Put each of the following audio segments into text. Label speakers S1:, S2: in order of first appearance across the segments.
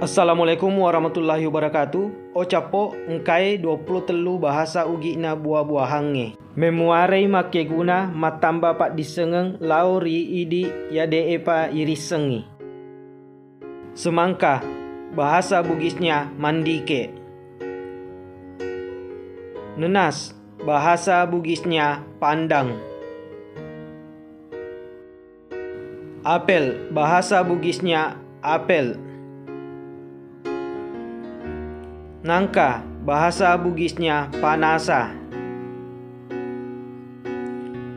S1: Assalamualaikum warahmatullahi wabarakatuh. Ocapo engkai 23 bahasa ugina buah-buahange. Memuarai make guna matamba pak disengeng lauri idi yade epa irisengi. Semangka bahasa Bugisnya mandike. Nenas bahasa Bugisnya pandang. Apel bahasa Bugisnya apel. Nangka bahasa Bugisnya panasa.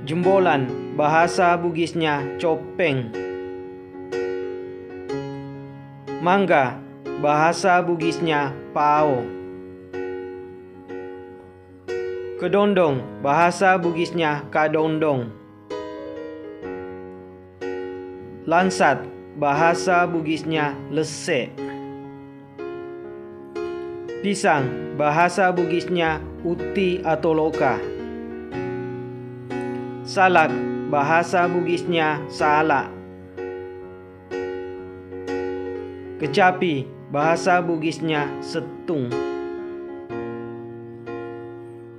S1: Jembolan bahasa Bugisnya copeng. Mangga bahasa Bugisnya pao. Kedondong bahasa Bugisnya kadondong. Lansat bahasa Bugisnya lese. Pisang bahasa Bugisnya uti atau loka. Salak bahasa Bugisnya salak. Kecapi bahasa Bugisnya setung.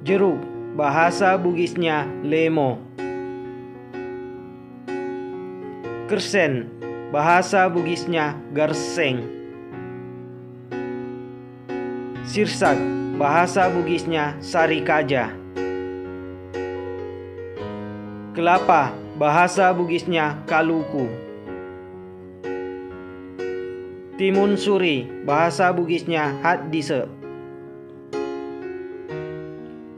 S1: Jeruk bahasa Bugisnya lemo. Kersen bahasa Bugisnya garseng. Sirsak bahasa Bugisnya sarikaja. Kelapa bahasa Bugisnya kaluku. Timun suri bahasa Bugisnya hadise.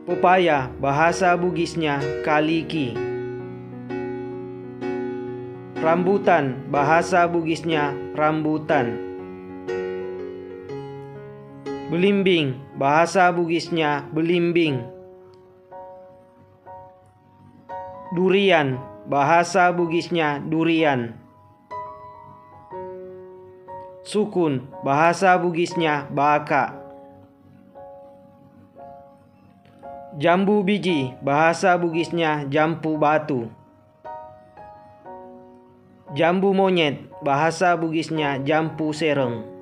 S1: Pepaya bahasa Bugisnya kaliki. Rambutan bahasa Bugisnya rambutan. Belimbing bahasa Bugisnya belimbing. Durian bahasa Bugisnya durian. Sukun bahasa Bugisnya baka. Jambu biji bahasa Bugisnya jampu batu. Jambu monyet bahasa Bugisnya jampu sereng.